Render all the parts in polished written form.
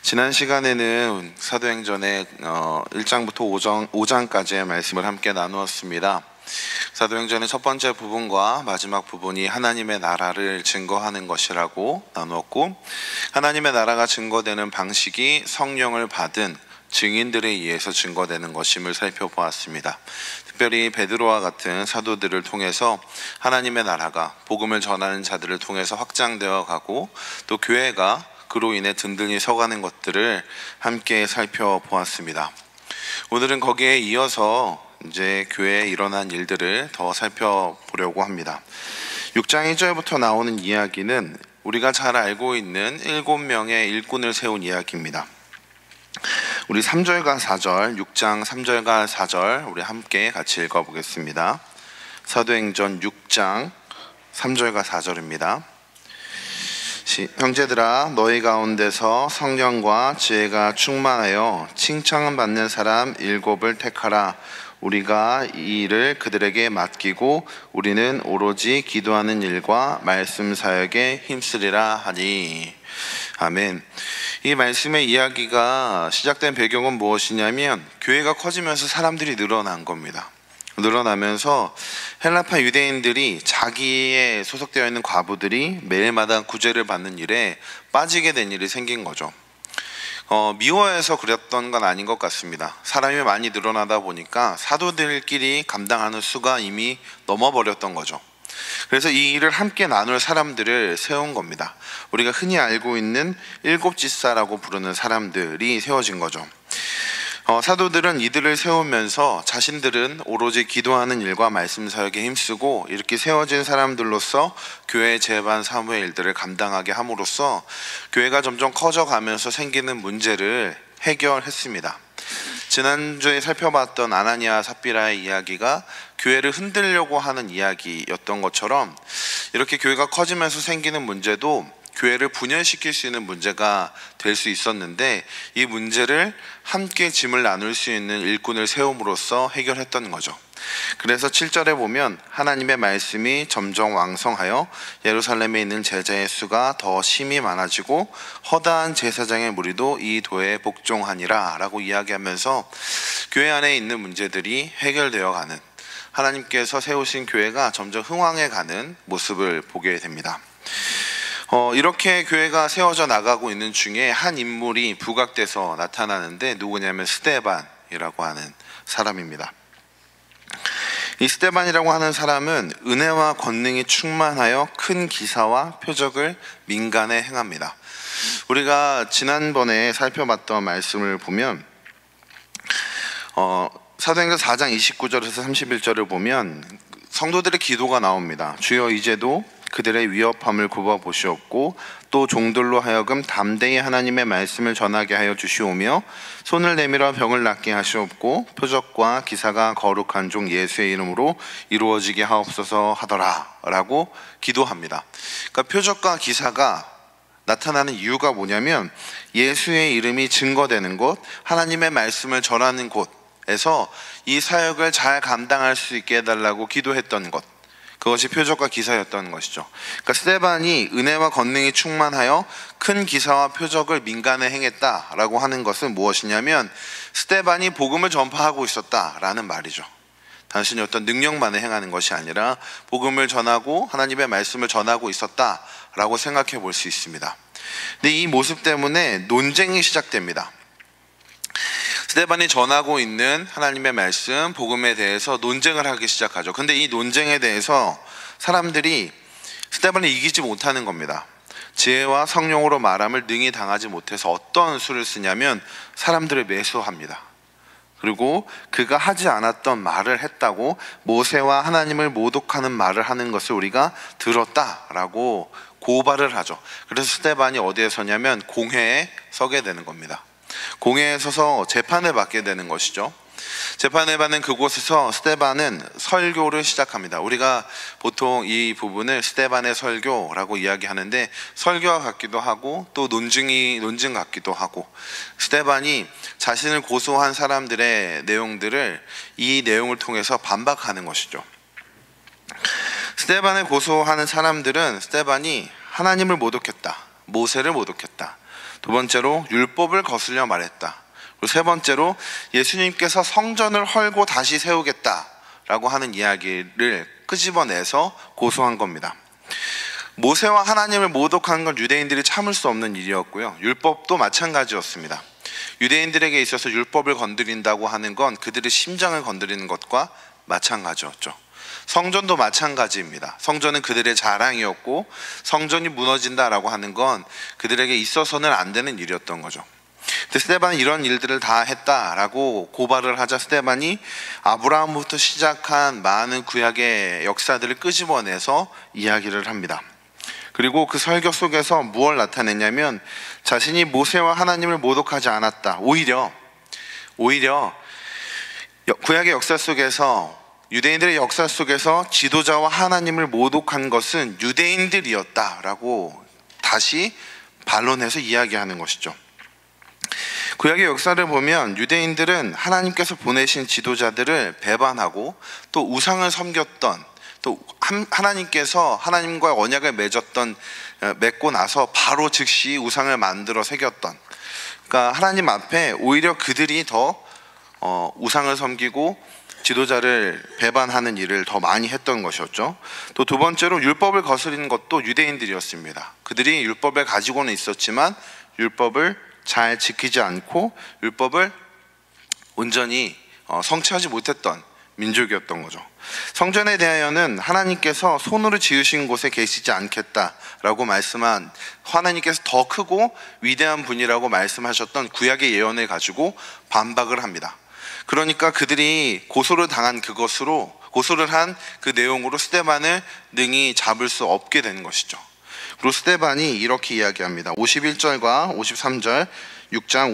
지난 시간에는 사도행전의 1장부터 5장까지의 말씀을 함께 나누었습니다. 사도행전의 첫 번째 부분과 마지막 부분이 하나님의 나라를 증거하는 것이라고 나누었고, 하나님의 나라가 증거되는 방식이 성령을 받은 증인들에 의해서 증거되는 것임을 살펴보았습니다. 특별히 베드로와 같은 사도들을 통해서 하나님의 나라가 복음을 전하는 자들을 통해서 확장되어 가고, 또 교회가 그로 인해 든든히 서가는 것들을 함께 살펴보았습니다. 오늘은 거기에 이어서 이제 교회에 일어난 일들을 더 살펴보려고 합니다. 6장 1절부터 나오는 이야기는 우리가 잘 알고 있는 7명의 일꾼을 세운 이야기입니다. 우리 3절과 4절, 6장 3절과 4절 우리 함께 같이 읽어보겠습니다. 사도행전 6장 3절과 4절입니다. 형제들아, 너희 가운데서 성령과 지혜가 충만하여 칭찬을 받는 사람 7을 택하라. 우리가 이 일을 그들에게 맡기고 우리는 오로지 기도하는 일과 말씀 사역에 힘쓰리라 하니. 아멘. 이 말씀의 이야기가 시작된 배경은 무엇이냐면, 교회가 커지면서 사람들이 늘어난 겁니다. 늘어나면서 헬라파 유대인들이 자기에 소속되어 있는 과부들이 매일마다 구제를 받는 일에 빠지게 된 일이 생긴 거죠. 미워해서 그랬던 건 아닌 것 같습니다. 사람이 많이 늘어나다 보니까 사도들끼리 감당하는 수가 이미 넘어버렸던 거죠. 그래서 이 일을 함께 나눌 사람들을 세운 겁니다. 우리가 흔히 알고 있는 7지사라고 부르는 사람들이 세워진 거죠. 사도들은 이들을 세우면서 자신들은 오로지 기도하는 일과 말씀 사역에 힘쓰고, 이렇게 세워진 사람들로서 교회 재반 사무의 일들을 감당하게 함으로써 교회가 점점 커져가면서 생기는 문제를 해결했습니다. 지난주에 살펴봤던 아나니아 삽비라의 이야기가 교회를 흔들려고 하는 이야기였던 것처럼, 이렇게 교회가 커지면서 생기는 문제도 교회를 분열시킬 수 있는 문제가 될 수 있었는데, 이 문제를 함께 짐을 나눌 수 있는 일꾼을 세움으로써 해결했던 거죠. 그래서 7절에 보면 하나님의 말씀이 점점 왕성하여 예루살렘에 있는 제자의 수가 더 심히 많아지고 허다한 제사장의 무리도 이 도에 복종하니라 라고 이야기하면서 교회 안에 있는 문제들이 해결되어 가는, 하나님께서 세우신 교회가 점점 흥왕해가는 모습을 보게 됩니다. 이렇게 교회가 세워져 나가고 있는 중에 한 인물이 부각돼서 나타나는데, 누구냐면 스데반이라고 하는 사람입니다. 이 스데반이라고 하는 사람은 은혜와 권능이 충만하여 큰 기사와 표적을 민간에 행합니다. 우리가 지난번에 살펴봤던 말씀을 보면 사도행전 4장 29절에서 31절을 보면 성도들의 기도가 나옵니다. 주여 이제도 그들의 위협함을 굽어보시옵고 또 종들로 하여금 담대히 하나님의 말씀을 전하게 하여 주시오며 손을 내밀어 병을 낫게 하시옵고 표적과 기사가 거룩한 종 예수의 이름으로 이루어지게 하옵소서 하더라 라고 기도합니다. 그러니까 표적과 기사가 나타나는 이유가 뭐냐면, 예수의 이름이 증거되는 곳, 하나님의 말씀을 전하는 곳에서 이 사역을 잘 감당할 수 있게 해달라고 기도했던 것, 그것이 표적과 기사였던 것이죠. 그러니까 스데반이 은혜와 권능이 충만하여 큰 기사와 표적을 민간에 행했다라고 하는 것은 무엇이냐면, 스데반이 복음을 전파하고 있었다라는 말이죠. 단순히 어떤 능력만을 행하는 것이 아니라 복음을 전하고 하나님의 말씀을 전하고 있었다라고 생각해 볼 수 있습니다. 근데 이 모습 때문에 논쟁이 시작됩니다. 스데반이 전하고 있는 하나님의 말씀, 복음에 대해서 논쟁을 하기 시작하죠. 근데 이 논쟁에 대해서 사람들이 스데반을 이기지 못하는 겁니다. 지혜와 성령으로 말함을 능히 당하지 못해서 어떤 수를 쓰냐면 사람들을 매수합니다. 그리고 그가 하지 않았던 말을 했다고, 모세와 하나님을 모독하는 말을 하는 것을 우리가 들었다라고 고발을 하죠. 그래서 스데반이 어디에 서냐면 공회에 서게 되는 겁니다. 공회에 서서 재판을 받게 되는 것이죠. 재판을 받는 그곳에서 스데반은 설교를 시작합니다. 우리가 보통 이 부분을 스데반의 설교라고 이야기하는데, 설교와 같기도 하고 또 논증 같기도 하고, 스데반이 자신을 고소한 사람들의 내용들을 이 내용을 통해서 반박하는 것이죠. 스데반을 고소하는 사람들은 스데반이 하나님을 모독했다, 모세를 모독했다, 두 번째로 율법을 거슬려 말했다. 그리고 세 번째로 예수님께서 성전을 헐고 다시 세우겠다라고 하는 이야기를 끄집어내서 고소한 겁니다. 모세와 하나님을 모독하는 건 유대인들이 참을 수 없는 일이었고요. 율법도 마찬가지였습니다. 유대인들에게 있어서 율법을 건드린다고 하는 건 그들의 심장을 건드리는 것과 마찬가지였죠. 성전도 마찬가지입니다. 성전은 그들의 자랑이었고 성전이 무너진다라고 하는 건 그들에게 있어서는 안 되는 일이었던 거죠. 근데 스데반은 이런 일들을 다 했다라고 고발을 하자 스데반이 아브라함부터 시작한 많은 구약의 역사들을 끄집어내서 이야기를 합니다. 그리고 그 설교 속에서 무엇을 나타냈냐면 자신이 모세와 하나님을 모독하지 않았다. 오히려 구약의 역사 속에서 유대인들의 역사 속에서 지도자와 하나님을 모독한 것은 유대인들이었다라고 다시 반론해서 이야기하는 것이죠. 구약의 역사를 보면 유대인들은 하나님께서 보내신 지도자들을 배반하고 또 우상을 섬겼던, 또 하나님께서 하나님과 언약을 맺고 나서 바로 즉시 우상을 만들어 새겼던, 그러니까 하나님 앞에 오히려 그들이 더 우상을 섬기고 지도자를 배반하는 일을 더 많이 했던 것이었죠. 또 두 번째로 율법을 거스리는 것도 유대인들이었습니다. 그들이 율법을 가지고는 있었지만 율법을 잘 지키지 않고 율법을 온전히 성취하지 못했던 민족이었던 거죠. 성전에 대하여는 하나님께서 손으로 지으신 곳에 계시지 않겠다라고 말씀한, 하나님께서 더 크고 위대한 분이라고 말씀하셨던 구약의 예언을 가지고 반박을 합니다. 그러니까 그들이 고소를 한 그 내용으로 스데반을 능히 잡을 수 없게 된 것이죠. 그리고 스데반이 이렇게 이야기합니다. 51절과 53절, 7장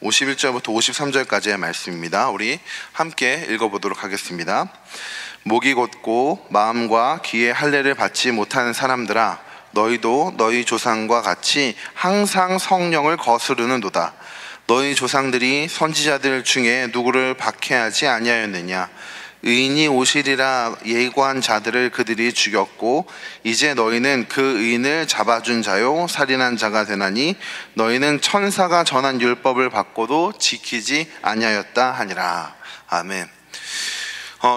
51절부터 53절까지의 말씀입니다. 우리 함께 읽어보도록 하겠습니다. 목이 곧고 마음과 귀에 할례를 받지 못하는 사람들아, 너희도 너희 조상과 같이 항상 성령을 거스르는도다. 너희 조상들이 선지자들 중에 누구를 박해하지 아니하였느냐? 의인이 오시리라 예고한 자들을 그들이 죽였고 이제 너희는 그 의인을 잡아준 자요 살인한 자가 되나니 너희는 천사가 전한 율법을 받고도 지키지 아니하였다 하니라. 아멘.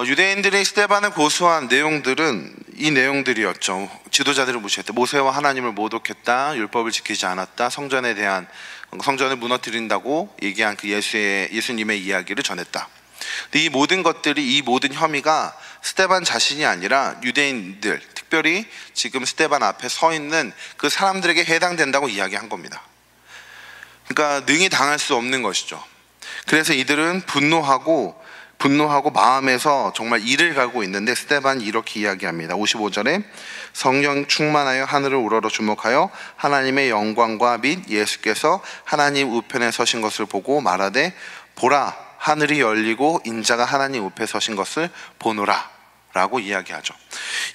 유대인들이 스데반을 고소한 내용들은 이 내용들이었죠. 지도자들을 무시했다, 모세와 하나님을 모독했다, 율법을 지키지 않았다, 성전을 무너뜨린다고 얘기한 그 예수님의 이야기를 전했다. 근데 이 모든 것들이, 이 모든 혐의가 스데반 자신이 아니라 유대인들, 특별히 지금 스데반 앞에 서 있는 그 사람들에게 해당된다고 이야기한 겁니다. 그러니까 능히 당할 수 없는 것이죠. 그래서 이들은 분노하고 마음에서 정말 이를 갈고 있는데 스데반이 이렇게 이야기합니다. 55절에 성령 충만하여 하늘을 우러러 주목하여 하나님의 영광과 및 예수께서 하나님 우편에 서신 것을 보고 말하되 보라, 하늘이 열리고 인자가 하나님 우편에 서신 것을 보노라 라고 이야기하죠.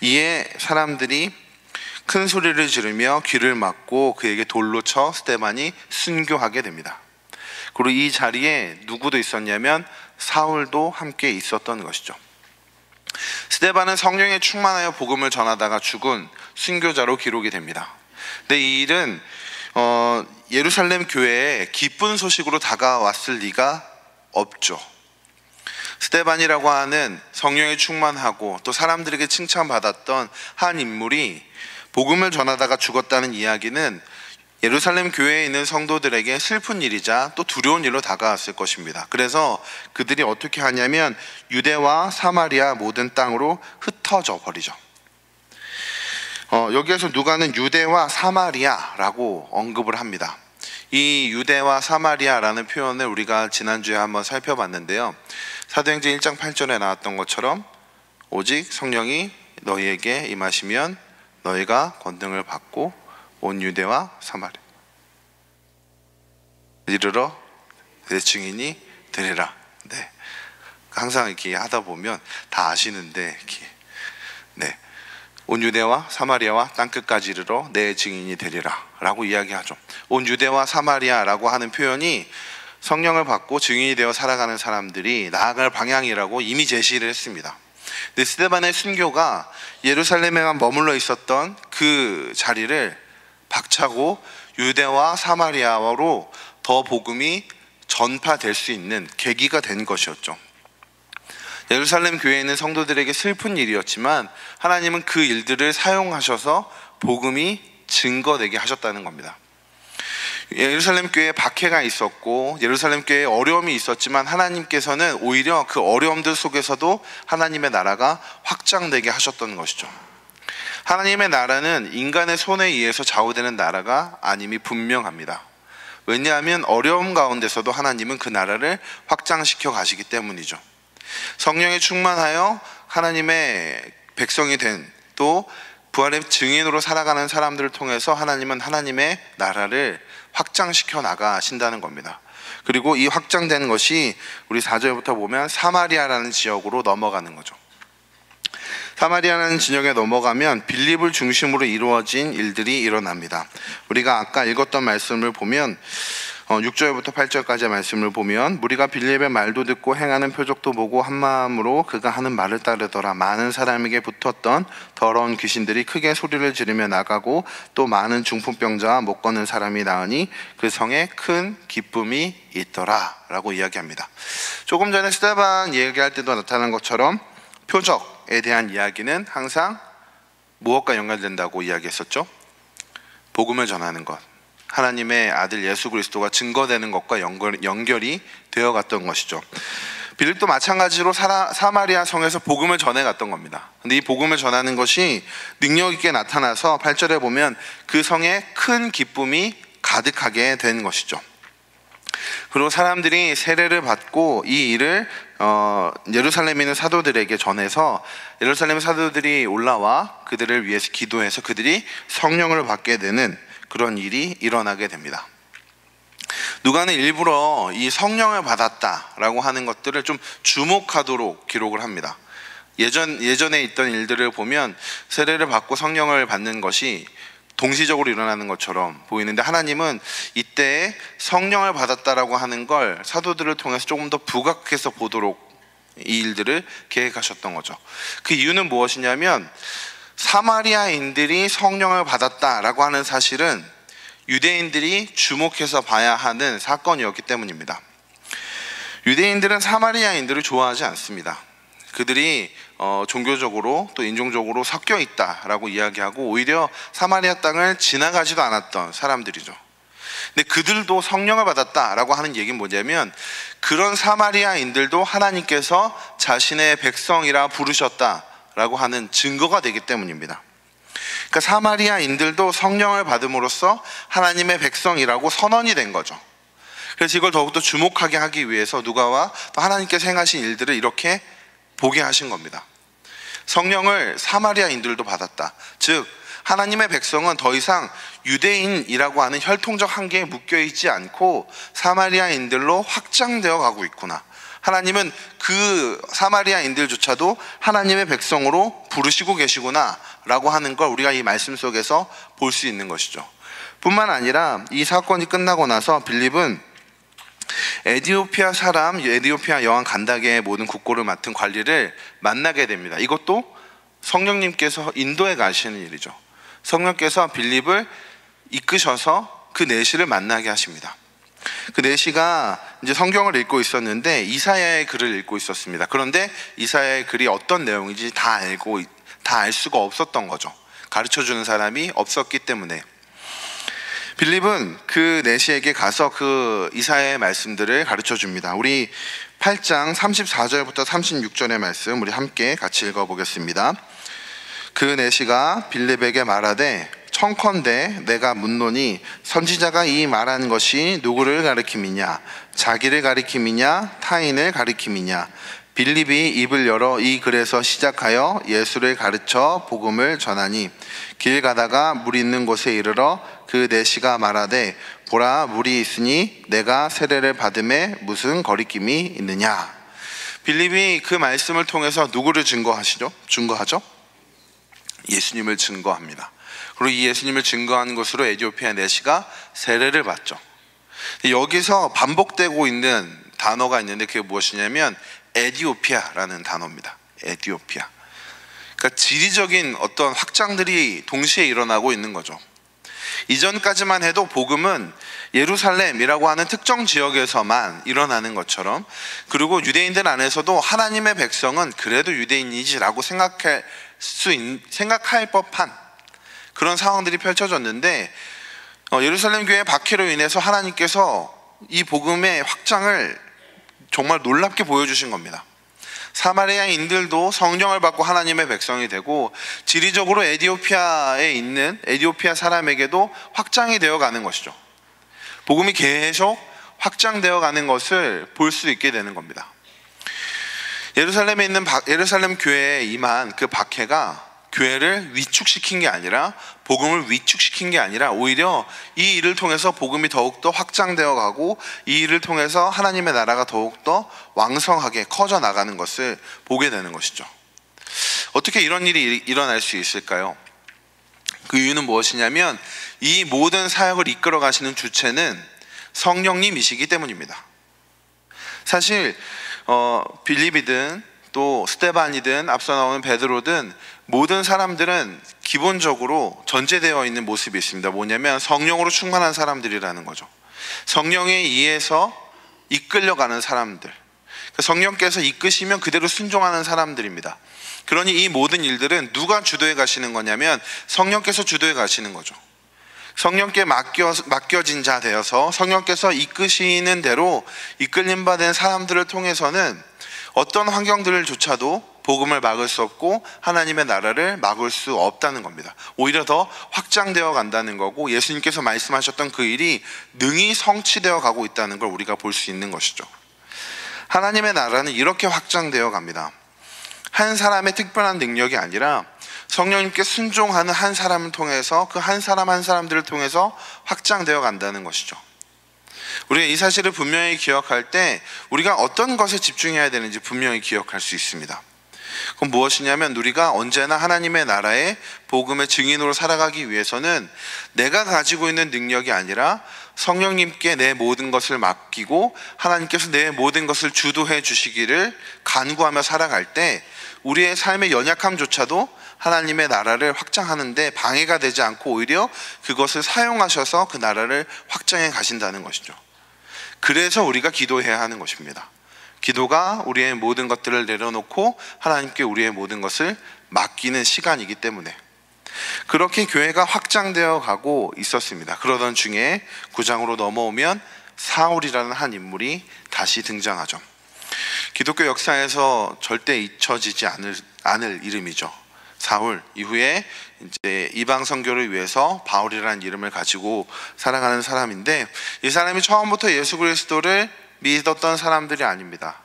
이에 사람들이 큰 소리를 지르며 귀를 막고 그에게 돌로 쳐 스데반이 순교하게 됩니다. 그리고 이 자리에 누구도 있었냐면 사울도 함께 있었던 것이죠. 스데반은 성령에 충만하여 복음을 전하다가 죽은 순교자로 기록이 됩니다. 근데 이 일은 예루살렘 교회에 기쁜 소식으로 다가왔을 리가 없죠. 스데반이라고 하는 성령에 충만하고 또 사람들에게 칭찬받았던 한 인물이 복음을 전하다가 죽었다는 이야기는 예루살렘 교회에 있는 성도들에게 슬픈 일이자 또 두려운 일로 다가왔을 것입니다. 그래서 그들이 어떻게 하냐면 유대와 사마리아 모든 땅으로 흩어져 버리죠. 여기에서 누가는 유대와 사마리아라고 언급을 합니다. 이 유대와 사마리아라는 표현을 우리가 지난주에 한번 살펴봤는데요. 사도행전 1장 8절에 나왔던 것처럼 오직 성령이 너희에게 임하시면 너희가 권능을 받고 온 유대와 사마리아 이르러 내 증인이 되리라. 네, 항상 이렇게 하다 보면 다 아시는데 이렇게, 네, 온 유대와 사마리아와 땅끝까지 이르러 내 증인이 되리라 라고 이야기하죠. 온 유대와 사마리아라고 하는 표현이 성령을 받고 증인이 되어 살아가는 사람들이 나아갈 방향이라고 이미 제시를 했습니다. 근데 스데반의 순교가 예루살렘에만 머물러 있었던 그 자리를 박차고 유대와 사마리아로 더 복음이 전파될 수 있는 계기가 된 것이었죠. 예루살렘 교회에 있는 성도들에게 슬픈 일이었지만 하나님은 그 일들을 사용하셔서 복음이 증거되게 하셨다는 겁니다. 예루살렘 교회에 박해가 있었고 예루살렘 교회에 어려움이 있었지만 하나님께서는 오히려 그 어려움들 속에서도 하나님의 나라가 확장되게 하셨던 것이죠. 하나님의 나라는 인간의 손에 의해서 좌우되는 나라가 아님이 분명합니다. 왜냐하면 어려움 가운데서도 하나님은 그 나라를 확장시켜 가시기 때문이죠. 성령에 충만하여 하나님의 백성이 된 또 부활의 증인으로 살아가는 사람들을 통해서 하나님은 하나님의 나라를 확장시켜 나가신다는 겁니다. 그리고 이 확장된 것이 우리 4절부터 보면 사마리아라는 지역으로 넘어가는 거죠. 사마리아라는 지역에 넘어가면 빌립을 중심으로 이루어진 일들이 일어납니다. 우리가 아까 읽었던 말씀을 보면 6절부터 8절까지의 말씀을 보면 무리가 빌립의 말도 듣고 행하는 표적도 보고 한마음으로 그가 하는 말을 따르더라. 많은 사람에게 붙었던 더러운 귀신들이 크게 소리를 지르며 나가고 또 많은 중풍병자와 못 걷는 사람이 나으니 그 성에 큰 기쁨이 있더라 라고 이야기합니다. 조금 전에 스데반 얘기할 때도 나타난 것처럼 표적에 대한 이야기는 항상 무엇과 연관된다고 이야기했었죠? 복음을 전하는 것, 하나님의 아들 예수 그리스도가 증거되는 것과 연결이 되어 갔던 것이죠. 빌립도 마찬가지로 사마리아 성에서 복음을 전해 갔던 겁니다. 근데 이 복음을 전하는 것이 능력 있게 나타나서 8절에 보면 그 성에 큰 기쁨이 가득하게 된 것이죠. 그리고 사람들이 세례를 받고 이 일을 예루살렘에 있는 사도들에게 전해서 예루살렘 사도들이 올라와 그들을 위해서 기도해서 그들이 성령을 받게 되는 그런 일이 일어나게 됩니다. 누가는 일부러 이 성령을 받았다라고 하는 것들을 좀 주목하도록 기록을 합니다. 예전에 있던 일들을 보면 세례를 받고 성령을 받는 것이 동시적으로 일어나는 것처럼 보이는데 하나님은 이때 성령을 받았다라고 하는 걸 사도들을 통해서 조금 더 부각해서 보도록 이 일들을 계획하셨던 거죠. 그 이유는 무엇이냐면 사마리아인들이 성령을 받았다라고 하는 사실은 유대인들이 주목해서 봐야 하는 사건이었기 때문입니다. 유대인들은 사마리아인들을 좋아하지 않습니다. 그들이 종교적으로 또 인종적으로 섞여 있다라고 이야기하고 오히려 사마리아 땅을 지나가지도 않았던 사람들이죠. 근데 그들도 성령을 받았다라고 하는 얘기는 뭐냐면 그런 사마리아인들도 하나님께서 자신의 백성이라 부르셨다라고 하는 증거가 되기 때문입니다. 그러니까 사마리아인들도 성령을 받음으로써 하나님의 백성이라고 선언이 된 거죠. 그래서 이걸 더욱더 주목하게 하기 위해서 누가와 또 하나님께서 행하신 일들을 이렇게 보게 하신 겁니다. 성령을 사마리아인들도 받았다. 즉 하나님의 백성은 더 이상 유대인이라고 하는 혈통적 한계에 묶여있지 않고 사마리아인들로 확장되어 가고 있구나. 하나님은 그 사마리아인들조차도 하나님의 백성으로 부르시고 계시구나 라고 하는 걸 우리가 이 말씀 속에서 볼 수 있는 것이죠. 뿐만 아니라 이 사건이 끝나고 나서 빌립은 에티오피아 여왕 간다게의 모든 국고를 맡은 관리를 만나게 됩니다. 이것도 성령님께서 인도에 가시는 일이죠. 성령께서 빌립을 이끄셔서 그 내시를 만나게 하십니다. 그 내시가 이제 성경을 읽고 있었는데 이사야의 글을 읽고 있었습니다. 그런데 이사야의 글이 어떤 내용인지 다 알 수가 없었던 거죠. 가르쳐주는 사람이 없었기 때문에 빌립은 그 내시에게 가서 그 이사야의 말씀들을 가르쳐줍니다. 우리 8장 34절부터 36절의 말씀 우리 함께 같이 읽어보겠습니다. 그 내시가 빌립에게 말하되 청컨대 내가 묻노니 선지자가 이 말한 것이 누구를 가리킴이냐 자기를 가리킴이냐 타인을 가리킴이냐. 빌립이 입을 열어 이 글에서 시작하여 예수를 가르쳐 복음을 전하니 길 가다가 물 있는 곳에 이르러 그 내시가 말하되 보라 물이 있으니 내가 세례를 받음에 무슨 거리낌이 있느냐. 빌립이 그 말씀을 통해서 누구를 증거하죠? 예수님을 증거합니다. 그리고 이 예수님을 증거하는 것으로 에티오피아 내시가 세례를 받죠. 여기서 반복되고 있는 단어가 있는데 그게 무엇이냐면 에티오피아라는 단어입니다. 에티오피아. 그러니까 지리적인 어떤 확장들이 동시에 일어나고 있는 거죠. 이전까지만 해도 복음은 예루살렘이라고 하는 특정 지역에서만 일어나는 것처럼, 그리고 유대인들 안에서도 하나님의 백성은 그래도 유대인이지라고 생각할 법한 그런 상황들이 펼쳐졌는데, 예루살렘 교회 박해로 인해서 하나님께서 이 복음의 확장을 정말 놀랍게 보여주신 겁니다. 사마리아인들도 성령을 받고 하나님의 백성이 되고, 지리적으로 에티오피아에 있는 에티오피아 사람에게도 확장이 되어 가는 것이죠. 복음이 계속 확장되어 가는 것을 볼 수 있게 되는 겁니다. 예루살렘에 있는 예루살렘 교회에 임한 그 박해가 교회를 위축시킨 게 아니라, 복음을 위축시킨 게 아니라, 오히려 이 일을 통해서 복음이 더욱더 확장되어 가고, 이 일을 통해서 하나님의 나라가 더욱더 왕성하게 커져 나가는 것을 보게 되는 것이죠. 어떻게 이런 일이 일어날 수 있을까요? 그 이유는 무엇이냐면, 이 모든 사역을 이끌어 가시는 주체는 성령님이시기 때문입니다. 사실 빌립이든 또 스데반이든 앞서 나오는 베드로든 모든 사람들은 기본적으로 전제되어 있는 모습이 있습니다. 뭐냐면 성령으로 충만한 사람들이라는 거죠. 성령에 의해서 이끌려가는 사람들, 성령께서 이끄시면 그대로 순종하는 사람들입니다. 그러니 이 모든 일들은 누가 주도해 가시는 거냐면 성령께서 주도해 가시는 거죠. 성령께 맡겨진 자 되어서 성령께서 이끄시는 대로 이끌림 받은 사람들을 통해서는 어떤 환경들조차도 복음을 막을 수 없고 하나님의 나라를 막을 수 없다는 겁니다. 오히려 더 확장되어 간다는 거고, 예수님께서 말씀하셨던 그 일이 능히 성취되어 가고 있다는 걸 우리가 볼 수 있는 것이죠. 하나님의 나라는 이렇게 확장되어 갑니다. 한 사람의 특별한 능력이 아니라 성령님께 순종하는 한 사람을 통해서, 그 한 사람 한 사람들을 통해서 확장되어 간다는 것이죠. 우리가 이 사실을 분명히 기억할 때 우리가 어떤 것에 집중해야 되는지 분명히 기억할 수 있습니다. 그건 무엇이냐면, 우리가 언제나 하나님의 나라의 복음의 증인으로 살아가기 위해서는 내가 가지고 있는 능력이 아니라 성령님께 내 모든 것을 맡기고 하나님께서 내 모든 것을 주도해 주시기를 간구하며 살아갈 때, 우리의 삶의 연약함조차도 하나님의 나라를 확장하는데 방해가 되지 않고 오히려 그것을 사용하셔서 그 나라를 확장해 가신다는 것이죠. 그래서 우리가 기도해야 하는 것입니다. 기도가 우리의 모든 것들을 내려놓고 하나님께 우리의 모든 것을 맡기는 시간이기 때문에 그렇게 교회가 확장되어 가고 있었습니다. 그러던 중에 9장으로 넘어오면 사울이라는 한 인물이 다시 등장하죠. 기독교 역사에서 절대 잊혀지지 않을 이름이죠. 사울. 이후에 이제 이방 선교를 위해서 바울이라는 이름을 가지고 살아가는 사람인데, 이 사람이 처음부터 예수 그리스도를 믿었던 사람들이 아닙니다.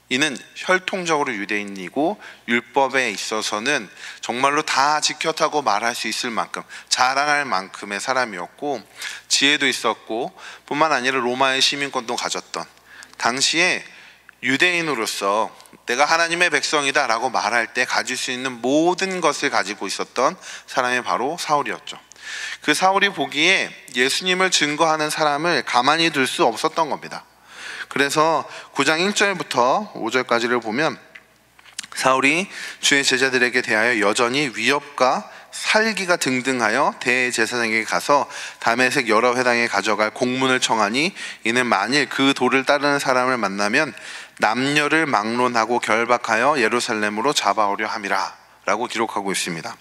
이는 혈통적으로 유대인이고 율법에 있어서는 정말로 다 지켰다고 말할 수 있을 만큼, 자랑할 만큼의 사람이었고, 지혜도 있었고, 뿐만 아니라 로마의 시민권도 가졌던, 당시에 유대인으로서 내가 하나님의 백성이다 라고 말할 때 가질 수 있는 모든 것을 가지고 있었던 사람이 바로 사울이었죠. 그 사울이 보기에 예수님을 증거하는 사람을 가만히 둘 수 없었던 겁니다. 그래서 9장 1절부터 5절까지를 보면, 사울이 주의 제자들에게 대하여 여전히 위협과 살기가 등등하여 대제사장에게 가서 다메섹 여러 회당에 가져갈 공문을 청하니, 이는 만일 그 도를 따르는 사람을 만나면 남녀를 막론하고 결박하여 예루살렘으로 잡아오려 함이라 라고 기록하고 있습니다.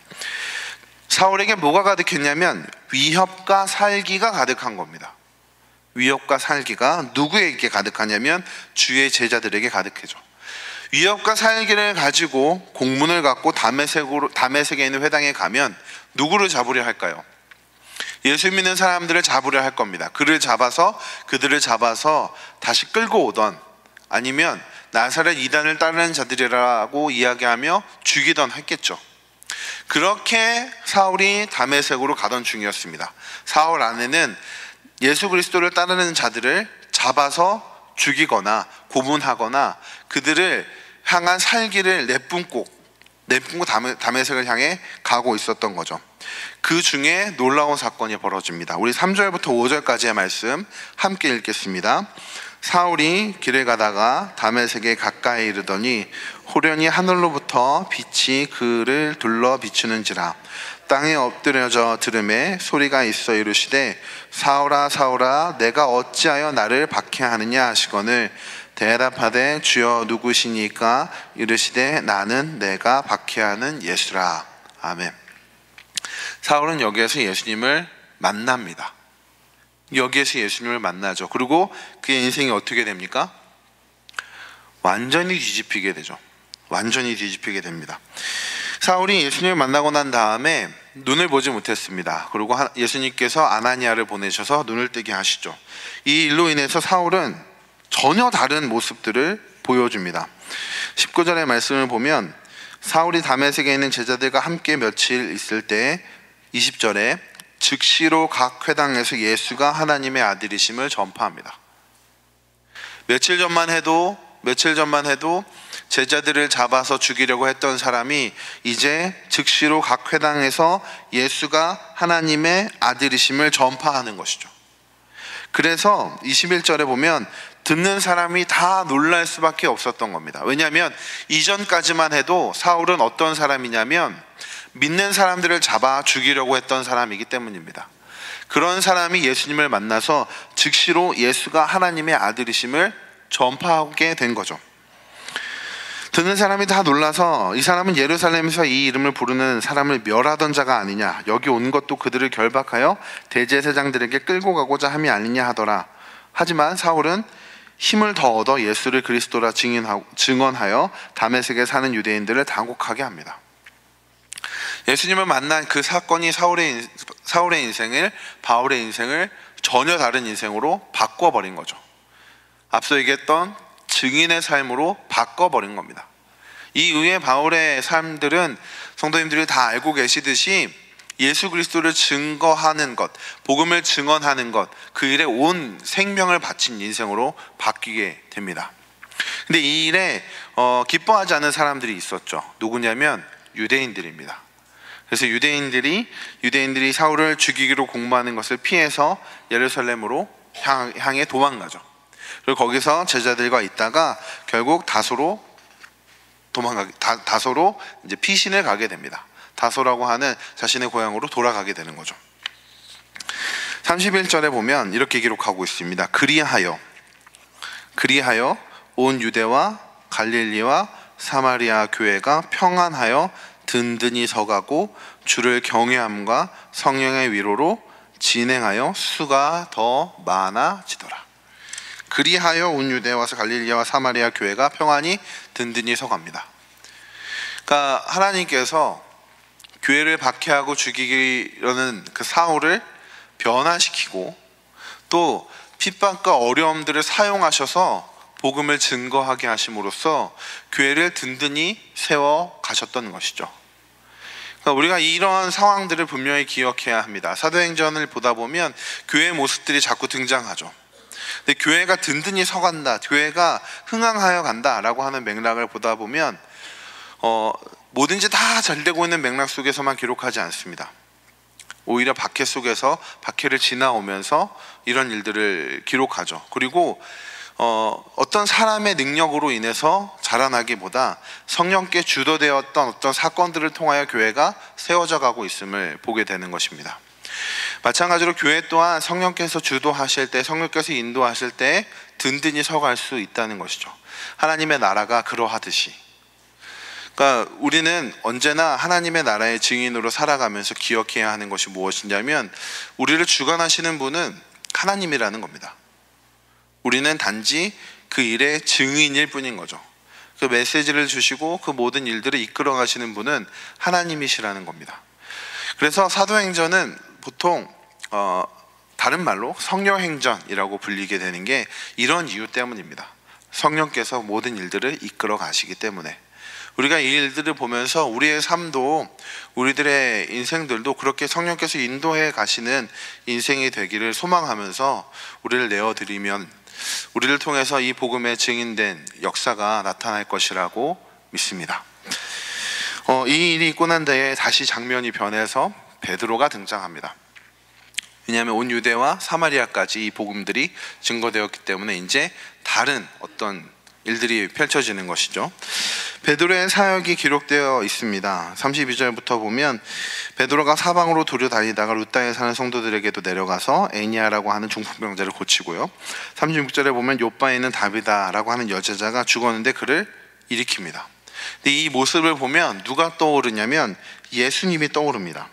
사울에게 뭐가 가득했냐면 위협과 살기가 가득한 겁니다. 위협과 살기가 누구에게 가득하냐면 주의 제자들에게 가득해져. 위협과 살기를 가지고 공문을 갖고 다메섹에 있는 회당에 가면 누구를 잡으려 할까요? 예수 믿는 사람들을 잡으려 할 겁니다. 그들을 잡아서 다시 끌고 오던, 아니면 나사렛 이단을 따르는 자들이라고 이야기하며 죽이던 했겠죠. 그렇게 사울이 다메섹으로 가던 중이었습니다. 사울 안에는 예수 그리스도를 따르는 자들을 잡아서 죽이거나 고문하거나 그들을 향한 살기를 내뿜고 다메섹을 향해 가고 있었던 거죠. 그 중에 놀라운 사건이 벌어집니다. 우리 3절부터 5절까지의 말씀 함께 읽겠습니다. 사울이 길을 가다가 다메섹에 가까이 이르더니 호련히 하늘로부터 빛이 그를 둘러 비추는지라. 땅에 엎드려져 들음에 소리가 있어 이르시되 사울아 사울아 내가 어찌하여 나를 박해하느냐 하시거늘 대답하되 주여 누구시니까 이르시되 나는 내가 박해하는 예수라. 아멘. 사울은 여기에서 예수님을 만납니다. 여기에서 예수님을 만나죠. 그리고 그의 인생이 어떻게 됩니까? 완전히 뒤집히게 되죠. 완전히 뒤집히게 됩니다. 사울이 예수님을 만나고 난 다음에 눈을 보지 못했습니다. 그리고 예수님께서 아나니아를 보내셔서 눈을 뜨게 하시죠. 이 일로 인해서 사울은 전혀 다른 모습들을 보여줍니다. 19절의 말씀을 보면 사울이 다메섹에 있는 제자들과 함께 며칠 있을 때 20절에 즉시로 각 회당에서 예수가 하나님의 아들이심을 전파합니다. 며칠 전만 해도 제자들을 잡아서 죽이려고 했던 사람이 이제 즉시로 각 회당에서 예수가 하나님의 아들이심을 전파하는 것이죠. 그래서 21절에 보면 듣는 사람이 다 놀랄 수밖에 없었던 겁니다. 왜냐하면 이전까지만 해도 사울은 어떤 사람이냐면 믿는 사람들을 잡아 죽이려고 했던 사람이기 때문입니다. 그런 사람이 예수님을 만나서 즉시로 예수가 하나님의 아들이심을 전파하게 된 거죠. 듣는 사람이 다 놀라서 이 사람은 예루살렘에서 이 이름을 부르는 사람을 멸하던 자가 아니냐, 여기 온 것도 그들을 결박하여 대제사장들에게 끌고 가고자 함이 아니냐 하더라. 하지만 사울은 힘을 더 얻어 예수를 그리스도라 증언하여 다메섹에 사는 유대인들을 당혹하게 합니다. 예수님을 만난 그 사건이 사울의 인생을, 바울의 인생을 전혀 다른 인생으로 바꿔버린 거죠. 앞서 얘기했던 증인의 삶으로 바꿔버린 겁니다. 이후에 바울의 삶들은 성도님들이 다 알고 계시듯이 예수 그리스도를 증거하는 것, 복음을 증언하는 것, 그 일에 온 생명을 바친 인생으로 바뀌게 됩니다. 근데 이 일에 기뻐하지 않은 사람들이 있었죠. 누구냐면 유대인들입니다. 그래서 유대인들이 사울을 죽이기로 공모하는 것을 피해서 예루살렘으로 향해 도망가죠. 그리고 거기서 제자들과 있다가 결국 다소로 이제 피신을 가게 됩니다. 다소라고 하는 자신의 고향으로 돌아가게 되는 거죠. 31절에 보면 이렇게 기록하고 있습니다. 그리하여 온 유대와 갈릴리와 사마리아 교회가 평안하여 든든히 서가고 주를 경외함과 성령의 위로로 진행하여 수가 더 많아지더라. 그리하여 온 유대와 갈릴리와 사마리아 교회가 평안히 든든히 서갑니다. 그러니까 하나님께서 교회를 박해하고 죽이려는 그 사울을 변화시키고 또 핍박과 어려움들을 사용하셔서 복음을 증거하게 하심으로써 교회를 든든히 세워 가셨던 것이죠. 그러니까 우리가 이런 상황들을 분명히 기억해야 합니다. 사도행전을 보다 보면 교회의 모습들이 자꾸 등장하죠. 근데 교회가 든든히 서간다, 교회가 흥황하여 간다라고 하는 맥락을 보다 보면 뭐든지 다 잘 되고 있는 맥락 속에서만 기록하지 않습니다. 오히려 박해 속에서 박해를 지나오면서 이런 일들을 기록하죠. 그리고 어떤 사람의 능력으로 인해서 자라나기보다 성령께 주도되었던 어떤 사건들을 통하여 교회가 세워져 가고 있음을 보게 되는 것입니다. 마찬가지로 교회 또한 성령께서 주도하실 때, 성령께서 인도하실 때 든든히 서갈 수 있다는 것이죠. 하나님의 나라가 그러하듯이. 그러니까 우리는 언제나 하나님의 나라의 증인으로 살아가면서 기억해야 하는 것이 무엇이냐면 우리를 주관하시는 분은 하나님이라는 겁니다. 우리는 단지 그 일의 증인일 뿐인 거죠. 그 메시지를 주시고 그 모든 일들을 이끌어 가시는 분은 하나님이시라는 겁니다. 그래서 사도행전은 보통 다른 말로 성령행전이라고 불리게 되는 게 이런 이유 때문입니다. 성령께서 모든 일들을 이끌어 가시기 때문에. 우리가 이 일들을 보면서 우리의 삶도, 우리들의 인생들도 그렇게 성령께서 인도해 가시는 인생이 되기를 소망하면서 우리를 내어드리면 우리를 통해서 이 복음의 증인된 역사가 나타날 것이라고 믿습니다. 이 일이 있고 난 뒤에 다시 장면이 변해서 베드로가 등장합니다. 왜냐하면 온 유대와 사마리아까지 이 복음들이 증거되었기 때문에 이제 다른 어떤 일들이 펼쳐지는 것이죠. 베드로의 사역이 기록되어 있습니다. 32절부터 보면 베드로가 사방으로 두루다니다가 루다에 사는 성도들에게도 내려가서 애니아라고 하는 중풍병자를 고치고요. 36절에 보면 요바에 있는 다비다라고 하는 여제자가 죽었는데 그를 일으킵니다. 근데 이 모습을 보면 누가 떠오르냐면 예수님이 떠오릅니다.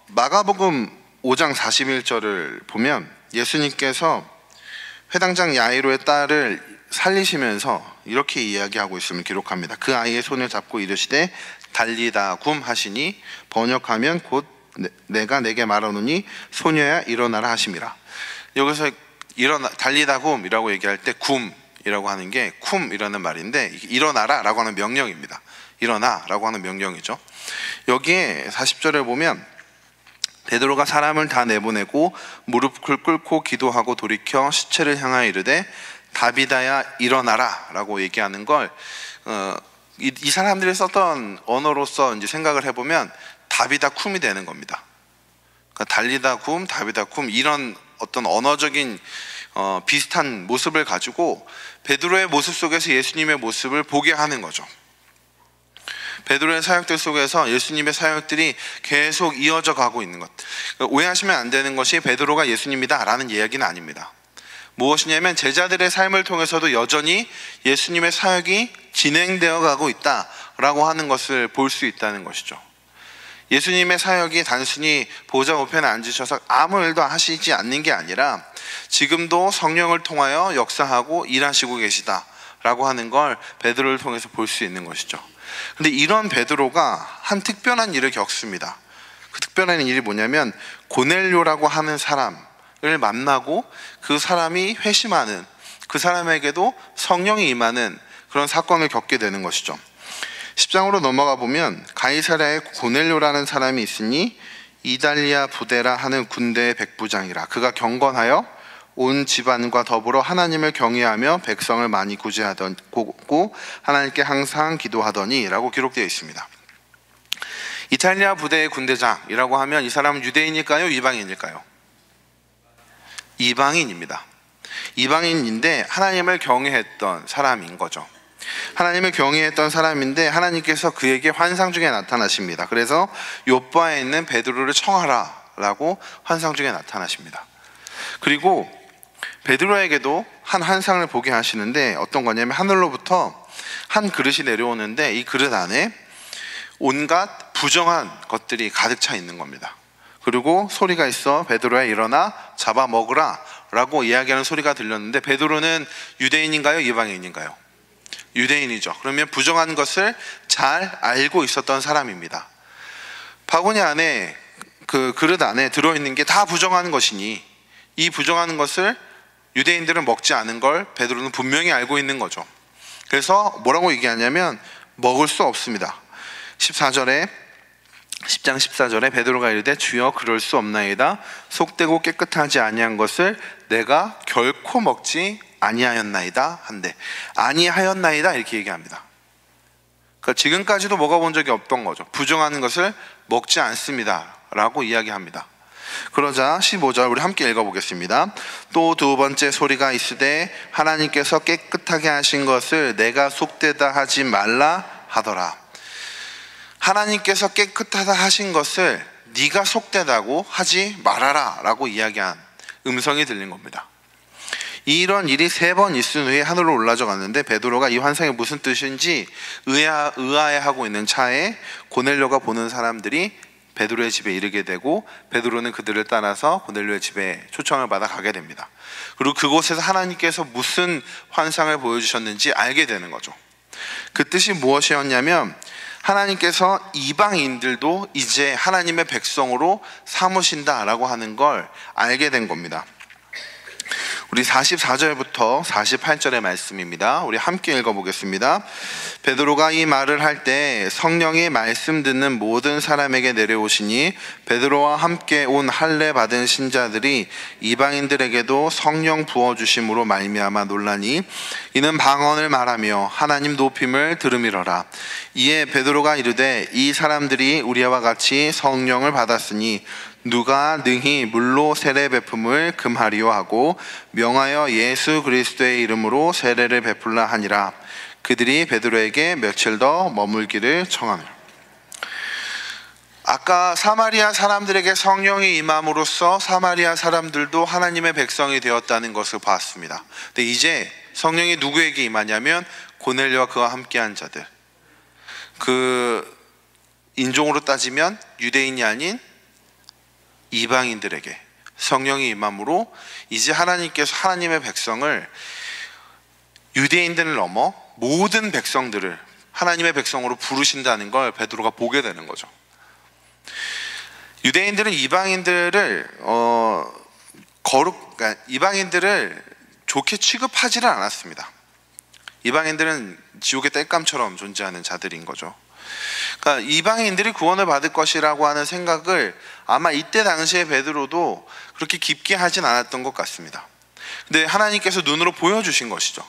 마가복음 5장 41절을 보면 예수님께서 회당장 야이로의 딸을 살리시면서 이렇게 이야기하고 있음을 기록합니다. 그 아이의 손을 잡고 이르시되 달리다 굼 하시니 번역하면 곧 내가 내게 말하노니 소녀야 일어나라 하심이라. 여기서 달리다 굼이라고 얘기할 때 굼이라고 하는 게 쿰이라는 말인데 일어나라 라고 하는 명령입니다. 일어나 라고 하는 명령이죠. 여기에 40절에 보면 베드로가 사람을 다 내보내고 무릎을 꿇고 기도하고 돌이켜 시체를 향하여 이르되 다비다야 일어나라 라고 얘기하는 걸 이 사람들이 썼던 언어로서 이제 생각을 해보면 다비다 쿰이 되는 겁니다. 그러니까 달리다 굼, 다비다 쿰 이런 어떤 언어적인 비슷한 모습을 가지고 베드로의 모습 속에서 예수님의 모습을 보게 하는 거죠. 베드로의 사역들 속에서 예수님의 사역들이 계속 이어져 가고 있는 것. 오해하시면 안 되는 것이 베드로가 예수님이다 라는 이야기는 아닙니다. 무엇이냐면 제자들의 삶을 통해서도 여전히 예수님의 사역이 진행되어 가고 있다라고 하는 것을 볼 수 있다는 것이죠. 예수님의 사역이 단순히 보좌 우편에 앉으셔서 아무 일도 하시지 않는 게 아니라 지금도 성령을 통하여 역사하고 일하시고 계시다라고 하는 걸 베드로를 통해서 볼 수 있는 것이죠. 근데 이런 베드로가 한 특별한 일을 겪습니다. 그 특별한 일이 뭐냐면 고넬료라고 하는 사람을 만나고 그 사람이 회심하는, 그 사람에게도 성령이 임하는 그런 사건을 겪게 되는 것이죠. 10장으로 넘어가 보면 가이사랴에 고넬료라는 사람이 있으니 이달리아 부데라 하는 군대의 백부장이라. 그가 경건하여 온 집안과 더불어 하나님을 경외하며 백성을 많이 구제하고 하나님께 항상 기도하더니 라고 기록되어 있습니다. 이탈리아 부대의 군대장이라고 하면 이 사람은 유대인일까요? 이방인일까요? 이방인입니다. 이방인인데 하나님을 경외했던 사람인 거죠. 하나님을 경외했던 사람인데 하나님께서 그에게 환상 중에 나타나십니다. 그래서 요바에 있는 베드로를 청하라 라고 환상 중에 나타나십니다. 그리고 베드로에게도 한 환상을 보게 하시는데 어떤 거냐면 하늘로부터 한 그릇이 내려오는데 이 그릇 안에 온갖 부정한 것들이 가득 차 있는 겁니다. 그리고 소리가 있어 베드로야 일어나 잡아먹으라 라고 이야기하는 소리가 들렸는데 베드로는 유대인인가요? 이방인인가요? 유대인이죠. 그러면 부정한 것을 잘 알고 있었던 사람입니다. 바구니 안에 그 그릇 안에 들어있는 게 다 부정한 것이니 이 부정한 것을 유대인들은 먹지 않은 걸 베드로는 분명히 알고 있는 거죠. 그래서 뭐라고 얘기하냐면 먹을 수 없습니다. 10장 14절에 베드로가 이르되 주여 그럴 수 없나이다. 속되고 깨끗하지 아니한 것을 내가 결코 먹지 아니하였나이다 한데, 아니하였나이다 이렇게 얘기합니다. 그러니까 지금까지도 먹어본 적이 없던 거죠. 부정한 것을 먹지 않습니다 라고 이야기합니다. 그러자 15절 우리 함께 읽어보겠습니다. 또 두 번째 소리가 있으되 하나님께서 깨끗하게 하신 것을 내가 속되다 하지 말라 하더라. 하나님께서 깨끗하다 하신 것을 네가 속되다고 하지 말아라 라고 이야기한 음성이 들린 겁니다. 이런 일이 3번 있은 후에 하늘로 올라져 갔는데 베드로가 이 환상이 무슨 뜻인지 의아해하고 있는 차에 고넬료가 보는 사람들이 베드로의 집에 이르게 되고 베드로는 그들을 따라서 고넬료의 집에 초청을 받아 가게 됩니다. 그리고 그곳에서 하나님께서 무슨 환상을 보여주셨는지 알게 되는 거죠. 그 뜻이 무엇이었냐면 하나님께서 이방인들도 이제 하나님의 백성으로 삼으신다라고 하는 걸 알게 된 겁니다. 우리 44절부터 48절의 말씀입니다. 우리 함께 읽어보겠습니다. 베드로가 이 말을 할 때 성령이 말씀 듣는 모든 사람에게 내려오시니 베드로와 함께 온 할례 받은 신자들이 이방인들에게도 성령 부어주심으로 말미암아 놀라니 이는 방언을 말하며 하나님 높임을 들음이러라. 이에 베드로가 이르되 이 사람들이 우리와 같이 성령을 받았으니 누가 능히 물로 세례 베품을 금하리요 하고 명하여 예수 그리스도의 이름으로 세례를 베풀라 하니라. 그들이 베드로에게 며칠 더 머물기를 청하며. 아까 사마리아 사람들에게 성령이 임함으로써 사마리아 사람들도 하나님의 백성이 되었다는 것을 봤습니다. 근데 이제 성령이 누구에게 임하냐면 고넬료와 그와 함께한 자들, 그 인종으로 따지면 유대인이 아닌 이방인들에게 성령이 임함으로 이제 하나님께서 하나님의 백성을, 유대인들을 넘어 모든 백성들을 하나님의 백성으로 부르신다는 걸 베드로가 보게 되는 거죠. 유대인들은 이방인들을 그러니까 이방인들을 좋게 취급하지는 않았습니다. 이방인들은 지옥의 땔감처럼 존재하는 자들인 거죠. 그러니까 이방인들이 구원을 받을 것이라고 하는 생각을 아마 이때 당시에 베드로도 그렇게 깊게 하진 않았던 것 같습니다. 근데 하나님께서 눈으로 보여주신 것이죠.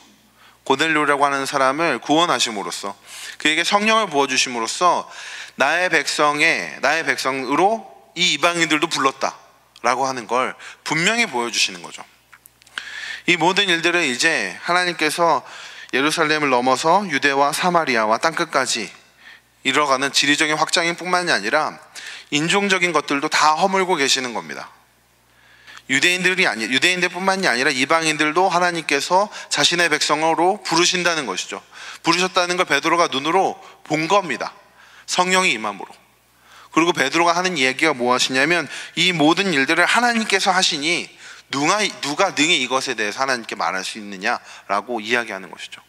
고넬료라고 하는 사람을 구원하심으로써, 그에게 성령을 부어주심으로써 나의 백성으로 이 이방인들도 불렀다라고 하는 걸 분명히 보여주시는 거죠. 이 모든 일들을 이제 하나님께서 예루살렘을 넘어서 유대와 사마리아와 땅끝까지 이뤄가는 지리적인 확장인 뿐만이 아니라 인종적인 것들도 다 허물고 계시는 겁니다. 유대인들뿐만이 아니라 이방인들도 하나님께서 자신의 백성으로 부르신다는 것이죠. 부르셨다는 걸 베드로가 눈으로 본 겁니다. 성령이 임함으로. 그리고 베드로가 하는 얘기가 무엇이냐면 이 모든 일들을 하나님께서 하시니 누가 능히 이것에 대해서 하나님께 말할 수 있느냐라고 이야기하는 것이죠.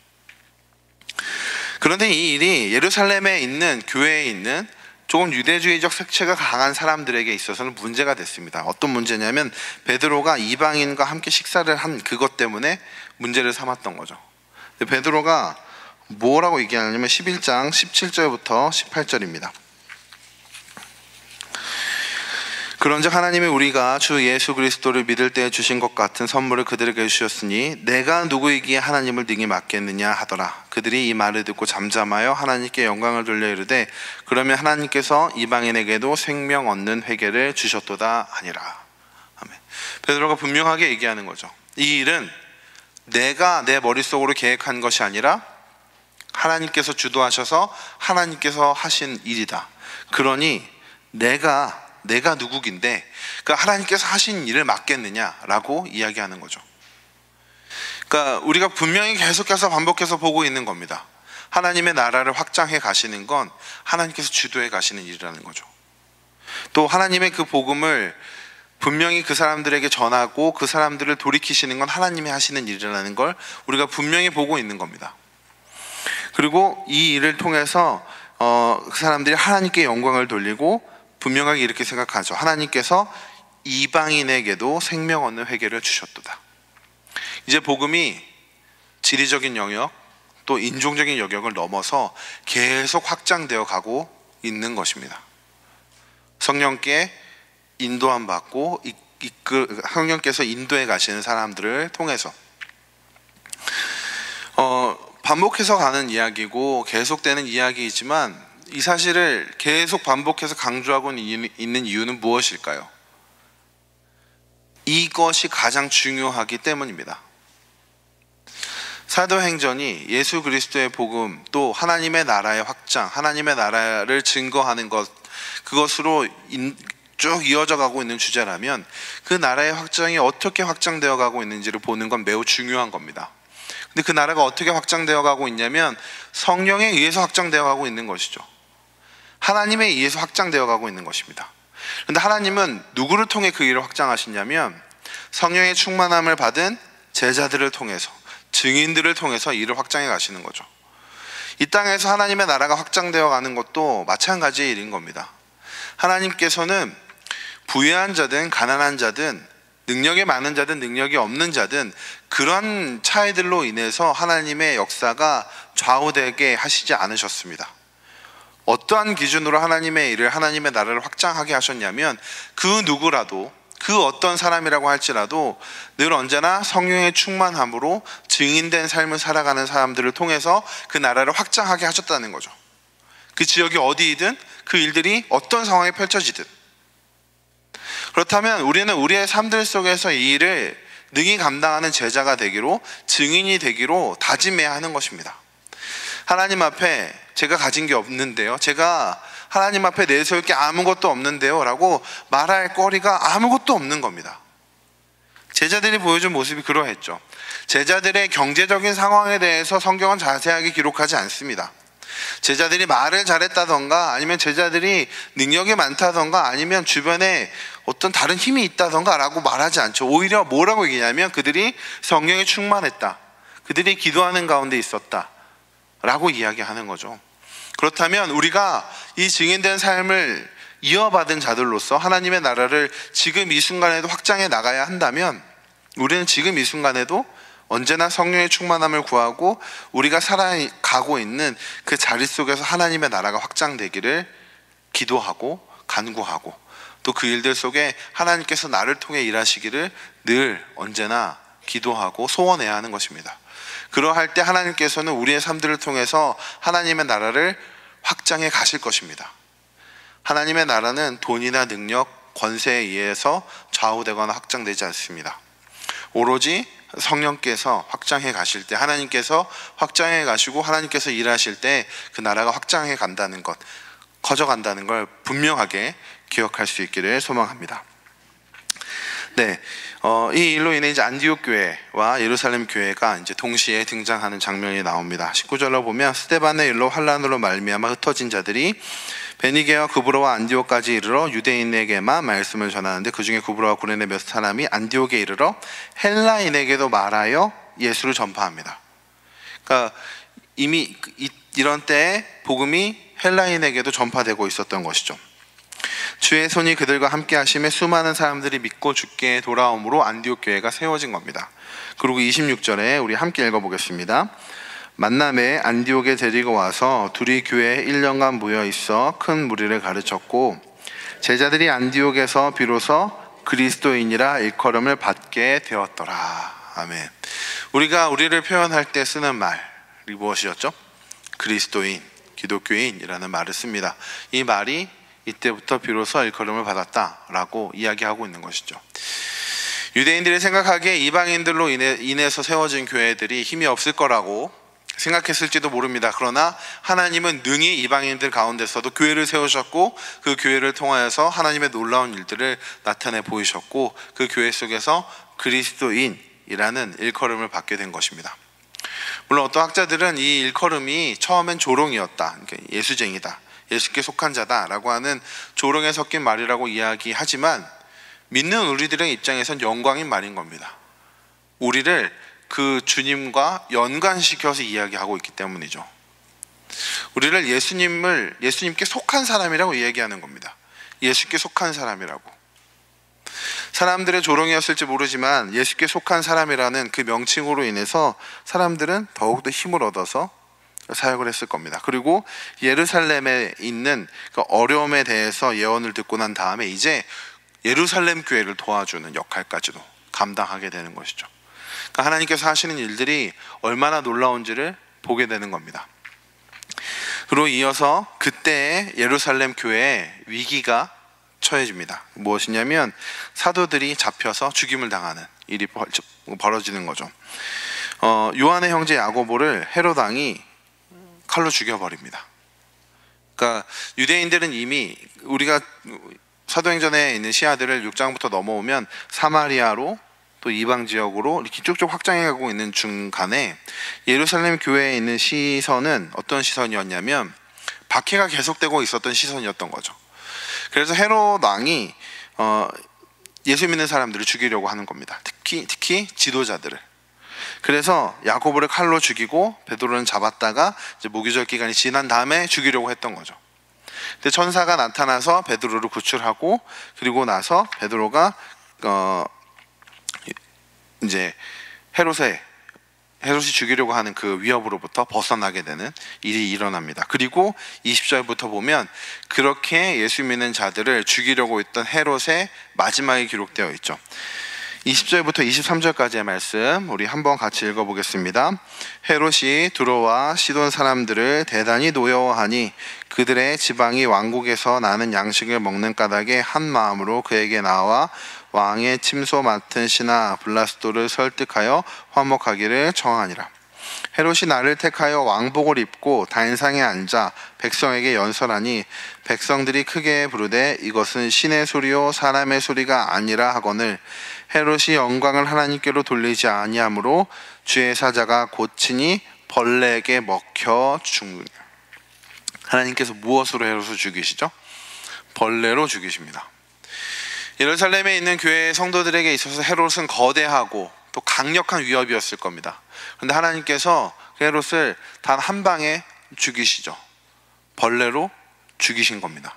그런데 이 일이 예루살렘에 있는 교회에 있는 조금 유대주의적 색채가 강한 사람들에게 있어서는 문제가 됐습니다. 어떤 문제냐면 베드로가 이방인과 함께 식사를 한 그것 때문에 문제를 삼았던 거죠. 베드로가 뭐라고 얘기하냐면 11장 17절부터 18절입니다. 그런즉 하나님이 우리가 주 예수 그리스도를 믿을 때 주신 것 같은 선물을 그들에게 주셨으니 내가 누구이기에 하나님을 능히 맡겠느냐 하더라. 그들이 이 말을 듣고 잠잠하여 하나님께 영광을 돌려 이르되 그러면 하나님께서 이방인에게도 생명 얻는 회개를 주셨도다 하니라. 아멘. 베드로가 분명하게 얘기하는 거죠. 이 일은 내가 내 머릿속으로 계획한 것이 아니라 하나님께서 주도하셔서 하나님께서 하신 일이다. 그러니 내가 누구긴데 그 하나님께서 하신 일을 맡겠느냐라고 이야기하는 거죠. 그러니까 우리가 분명히 계속해서 반복해서 보고 있는 겁니다. 하나님의 나라를 확장해 가시는 건 하나님께서 주도해 가시는 일이라는 거죠. 또 하나님의 그 복음을 분명히 그 사람들에게 전하고 그 사람들을 돌이키시는 건 하나님이 하시는 일이라는 걸 우리가 분명히 보고 있는 겁니다. 그리고 이 일을 통해서 그 사람들이 하나님께 영광을 돌리고 분명하게 이렇게 생각하죠. 하나님께서 이방인에게도 생명 얻는 회개를 주셨도다. 이제 복음이 지리적인 영역 또 인종적인 영역을 넘어서 계속 확장되어 가고 있는 것입니다. 성령께 인도함 받고 성령께서 인도해 가시는 사람들을 통해서 반복해서 가는 이야기고 계속되는 이야기이지만 이 사실을 계속 반복해서 강조하고 있는 이유는 무엇일까요? 이것이 가장 중요하기 때문입니다. 사도행전이 예수 그리스도의 복음 또 하나님의 나라의 확장, 하나님의 나라를 증거하는 것, 그것으로 쭉 이어져 가고 있는 주제라면 그 나라의 확장이 어떻게 확장되어 가고 있는지를 보는 건 매우 중요한 겁니다. 근데 그 나라가 어떻게 확장되어 가고 있냐면 성령에 의해서 확장되어 가고 있는 것이죠. 하나님에 의해서 확장되어 가고 있는 것입니다. 그런데 하나님은 누구를 통해 그 일을 확장하시냐면 성령의 충만함을 받은 제자들을 통해서, 증인들을 통해서 일을 확장해 가시는 거죠. 이 땅에서 하나님의 나라가 확장되어 가는 것도 마찬가지의 일인 겁니다. 하나님께서는 부유한 자든 가난한 자든 능력이 많은 자든 능력이 없는 자든 그런 차이들로 인해서 하나님의 역사가 좌우되게 하시지 않으셨습니다. 어떠한 기준으로 하나님의 일을, 하나님의 나라를 확장하게 하셨냐면 그 누구라도, 그 어떤 사람이라고 할지라도 늘 언제나 성령의 충만함으로 증인된 삶을 살아가는 사람들을 통해서 그 나라를 확장하게 하셨다는 거죠. 그 지역이 어디이든 그 일들이 어떤 상황에 펼쳐지든. 그렇다면 우리는 우리의 삶들 속에서 이 일을 능히 감당하는 제자가 되기로, 증인이 되기로 다짐해야 하는 것입니다. 하나님 앞에 제가 가진 게 없는데요, 제가 하나님 앞에 내세울 게 아무것도 없는데요 라고 말할 거리가 아무것도 없는 겁니다. 제자들이 보여준 모습이 그러했죠. 제자들의 경제적인 상황에 대해서 성경은 자세하게 기록하지 않습니다. 제자들이 말을 잘했다던가, 아니면 제자들이 능력이 많다던가, 아니면 주변에 어떤 다른 힘이 있다던가 라고 말하지 않죠. 오히려 뭐라고 얘기냐면 그들이 성령에 충만했다, 그들이 기도하는 가운데 있었다 라고 이야기하는 거죠. 그렇다면 우리가 이 증인된 삶을 이어받은 자들로서 하나님의 나라를 지금 이 순간에도 확장해 나가야 한다면, 우리는 지금 이 순간에도 언제나 성령의 충만함을 구하고 우리가 살아가고 있는 그 자리 속에서 하나님의 나라가 확장되기를 기도하고 간구하고, 또 그 일들 속에 하나님께서 나를 통해 일하시기를 늘 언제나 기도하고 소원해야 하는 것입니다. 그러할 때 하나님께서는 우리의 삶들을 통해서 하나님의 나라를 확장해 가실 것입니다. 하나님의 나라는 돈이나 능력, 권세에 의해서 좌우되거나 확장되지 않습니다. 오로지 성령께서 확장해 가실 때, 하나님께서 확장해 가시고 하나님께서 일하실 때 그 나라가 확장해 간다는 것, 커져간다는 걸 분명하게 기억할 수 있기를 소망합니다. 네, 이 일로 인해 이제 안디옥 교회와 예루살렘 교회가 이제 동시에 등장하는 장면이 나옵니다. 19절로 보면 스데반의 일로 환란으로 말미암아 흩어진 자들이 베니게와 구브로와 안디옥까지 이르러 유대인에게만 말씀을 전하는데, 그 중에 구브로와 구레네 몇 사람이 안디옥에 이르러 헬라인에게도 말하여 예수를 전파합니다. 그러니까 이미 이런 때에 복음이 헬라인에게도 전파되고 있었던 것이죠. 주의 손이 그들과 함께 하심에 수많은 사람들이 믿고 주께 돌아옴으로 안디옥 교회가 세워진 겁니다. 그리고 26절에 우리 함께 읽어보겠습니다. 만남에 안디옥에 데리고 와서 둘이 교회에 1년간 모여 있어 큰 무리를 가르쳤고, 제자들이 안디옥에서 비로소 그리스도인이라 일컬음을 받게 되었더라. 아멘. 우리가 우리를 표현할 때 쓰는 말이 무엇이었죠? 그리스도인, 기독교인이라는 말을 씁니다. 이 말이 이때부터 비로소 일컬음을 받았다라고 이야기하고 있는 것이죠. 유대인들이 생각하기에 이방인들로 인해서 세워진 교회들이 힘이 없을 거라고 생각했을지도 모릅니다. 그러나 하나님은 능히 이방인들 가운데서도 교회를 세우셨고, 그 교회를 통하여서 하나님의 놀라운 일들을 나타내 보이셨고, 그 교회 속에서 그리스도인이라는 일컬음을 받게 된 것입니다. 물론 어떤 학자들은 이 일컬음이 처음엔 조롱이었다, 그러니까 예수쟁이다, 예수께 속한 자다라고 하는 조롱에 섞인 말이라고 이야기하지만, 믿는 우리들의 입장에선 영광인 말인 겁니다. 우리를 그 주님과 연관시켜서 이야기하고 있기 때문이죠. 우리를 예수님께 속한 사람이라고 이야기하는 겁니다. 예수께 속한 사람이라고. 사람들의 조롱이었을지 모르지만 예수께 속한 사람이라는 그 명칭으로 인해서 사람들은 더욱더 힘을 얻어서 사역을 했을 겁니다. 그리고 예루살렘에 있는 그 어려움에 대해서 예언을 듣고 난 다음에 이제 예루살렘 교회를 도와주는 역할까지도 감당하게 되는 것이죠. 그러니까 하나님께서 하시는 일들이 얼마나 놀라운지를 보게 되는 겁니다. 그리고 이어서 그때의 예루살렘 교회에 위기가 처해집니다. 무엇이냐면 사도들이 잡혀서 죽임을 당하는 일이 벌어지는 거죠. 요한의 형제 야고보를 헤롯 왕이 칼로 죽여버립니다. 그러니까 유대인들은 이미, 우리가 사도행전에 있는 시야들을 6장부터 넘어오면 사마리아로 또 이방 지역으로 이렇게 쭉쭉 확장해 가고 있는 중간에 예루살렘 교회에 있는 시선은 어떤 시선이었냐면 박해가 계속되고 있었던 시선이었던 거죠. 그래서 헤롯 왕이 예수 믿는 사람들을 죽이려고 하는 겁니다. 특히 지도자들을. 그래서 야고보를 칼로 죽이고 베드로는 잡았다가 이제 무기절 기간이 지난 다음에 죽이려고 했던 거죠. 근데 천사가 나타나서 베드로를 구출하고, 그리고 나서 베드로가 이제 헤롯이 죽이려고 하는 그 위협으로부터 벗어나게 되는 일이 일어납니다. 그리고 20절부터 보면 그렇게 예수 믿는 자들을 죽이려고 했던 헤롯의 마지막이 기록되어 있죠. 20절부터 23절까지의 말씀 우리 한번 같이 읽어보겠습니다. 헤롯이 두로와 시돈 사람들을 대단히 노여워하니 그들의 지방이 왕국에서 나는 양식을 먹는 까닭에 한 마음으로 그에게 나와 왕의 침소 맡은 신하 블라스도를 설득하여 화목하기를 청하니라. 헤롯이 나를 택하여 왕복을 입고 단상에 앉아 백성에게 연설하니 백성들이 크게 부르되 이것은 신의 소리요 사람의 소리가 아니라 하거늘 헤롯이 영광을 하나님께로 돌리지 아니하므로 주의 사자가 고치니 벌레에게 먹혀 죽느니라. 하나님께서 무엇으로 헤롯을 죽이시죠? 벌레로 죽이십니다. 예루살렘에 있는 교회 성도들에게 있어서 헤롯은 거대하고 또 강력한 위협이었을 겁니다. 그런데 하나님께서 헤롯을 단 한 방에 죽이시죠. 벌레로 죽이신 겁니다.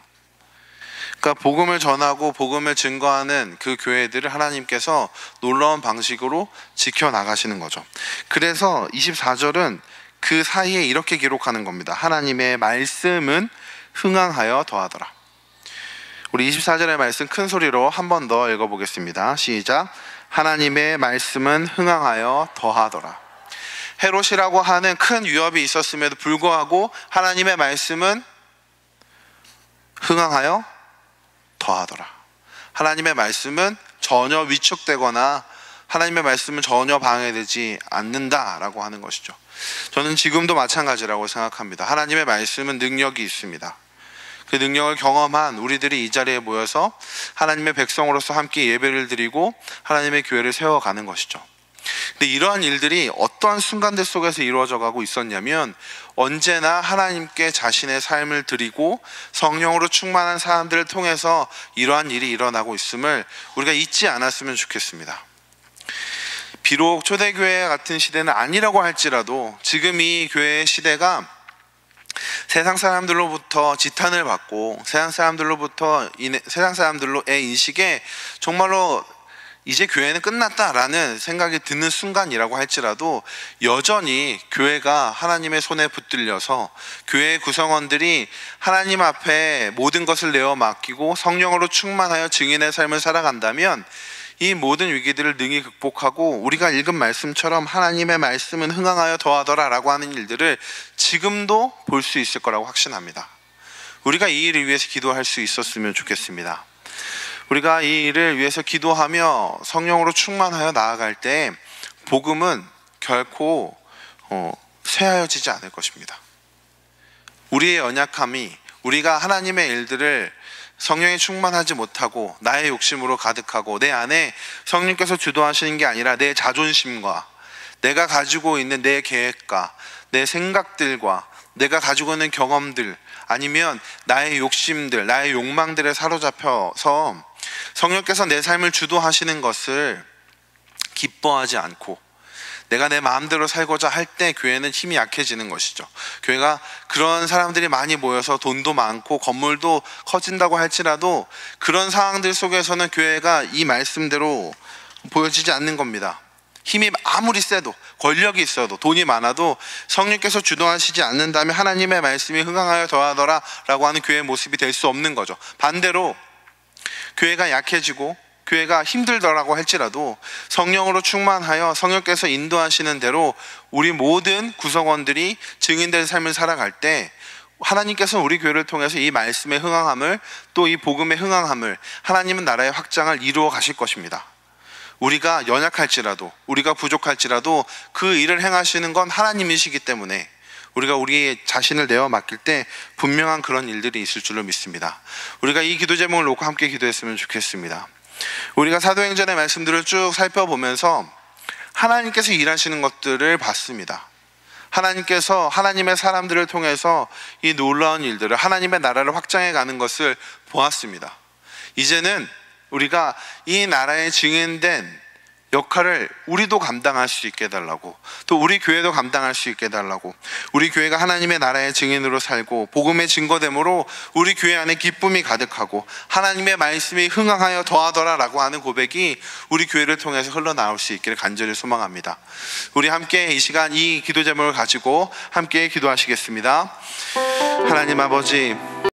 그러니까 복음을 전하고 복음을 증거하는 그 교회들을 하나님께서 놀라운 방식으로 지켜나가시는 거죠. 그래서 24절은 그 사이에 이렇게 기록하는 겁니다. 하나님의 말씀은 흥황하여 더하더라. 우리 24절의 말씀 큰 소리로 한 번 더 읽어보겠습니다. 시작. 하나님의 말씀은 흥황하여 더하더라. 헤롯이라고 하는 큰 위협이 있었음에도 불구하고 하나님의 말씀은 흥황하여 더하더라. 하나님의 말씀은 전혀 위축되거나 하나님의 말씀은 전혀 방해되지 않는다라고 하는 것이죠. 저는 지금도 마찬가지라고 생각합니다. 하나님의 말씀은 능력이 있습니다. 그 능력을 경험한 우리들이 이 자리에 모여서 하나님의 백성으로서 함께 예배를 드리고 하나님의 교회를 세워가는 것이죠. 근데 이러한 일들이 어떠한 순간들 속에서 이루어져 가고 있었냐면 언제나 하나님께 자신의 삶을 드리고 성령으로 충만한 사람들을 통해서 이러한 일이 일어나고 있음을 우리가 잊지 않았으면 좋겠습니다. 비록 초대교회 같은 시대는 아니라고 할지라도 지금 이 교회의 시대가 세상 사람들로부터 지탄을 받고 세상 사람들로의 인식에 정말로 이제 교회는 끝났다라는 생각이 드는 순간이라고 할지라도 여전히 교회가 하나님의 손에 붙들려서 교회의 구성원들이 하나님 앞에 모든 것을 내어 맡기고 성령으로 충만하여 증인의 삶을 살아간다면 이 모든 위기들을 능히 극복하고 우리가 읽은 말씀처럼 하나님의 말씀은 흥황하여 더하더라 라고 하는 일들을 지금도 볼 수 있을 거라고 확신합니다. 우리가 이 일을 위해서 기도할 수 있었으면 좋겠습니다. 우리가 이 일을 위해서 기도하며 성령으로 충만하여 나아갈 때 복음은 결코 쇠하여지지 않을 것입니다. 우리의 연약함이 우리가 하나님의 일들을 성령에 충만하지 못하고 나의 욕심으로 가득하고 내 안에 성령께서 주도하시는 게 아니라 내 자존심과 내가 가지고 있는 내 계획과 내 생각들과 내가 가지고 있는 경험들 아니면 나의 욕심들, 나의 욕망들에 사로잡혀서 성령께서 내 삶을 주도하시는 것을 기뻐하지 않고 내가 내 마음대로 살고자 할 때 교회는 힘이 약해지는 것이죠. 교회가 그런 사람들이 많이 모여서 돈도 많고 건물도 커진다고 할지라도 그런 상황들 속에서는 교회가 이 말씀대로 보여지지 않는 겁니다. 힘이 아무리 세도 권력이 있어도 돈이 많아도 성령께서 주도하시지 않는다면 하나님의 말씀이 흥황하여 더하더라 라고 하는 교회의 모습이 될 수 없는 거죠. 반대로 교회가 약해지고 교회가 힘들더라고 할지라도 성령으로 충만하여 성령께서 인도하시는 대로 우리 모든 구성원들이 증인된 삶을 살아갈 때 하나님께서 우리 교회를 통해서 이 말씀의 흥황함을 또 이 복음의 흥황함을 하나님은 나라의 확장을 이루어 가실 것입니다. 우리가 연약할지라도 우리가 부족할지라도 그 일을 행하시는 건 하나님이시기 때문에 우리가 우리 자신을 내어 맡길 때 분명한 그런 일들이 있을 줄로 믿습니다. 우리가 이 기도 제목을 놓고 함께 기도했으면 좋겠습니다. 우리가 사도행전의 말씀들을 쭉 살펴보면서 하나님께서 일하시는 것들을 봤습니다. 하나님께서 하나님의 사람들을 통해서 이 놀라운 일들을 하나님의 나라를 확장해 가는 것을 보았습니다. 이제는 우리가 이 나라에 증인된 역할을 우리도 감당할 수 있게 해달라고, 또 우리 교회도 감당할 수 있게 해달라고, 우리 교회가 하나님의 나라의 증인으로 살고 복음의 증거됨으로 우리 교회 안에 기쁨이 가득하고 하나님의 말씀이 흥황하여 더하더라 라고 하는 고백이 우리 교회를 통해서 흘러나올 수 있기를 간절히 소망합니다. 우리 함께 이 시간 이 기도 제목을 가지고 함께 기도하시겠습니다. 하나님 아버지,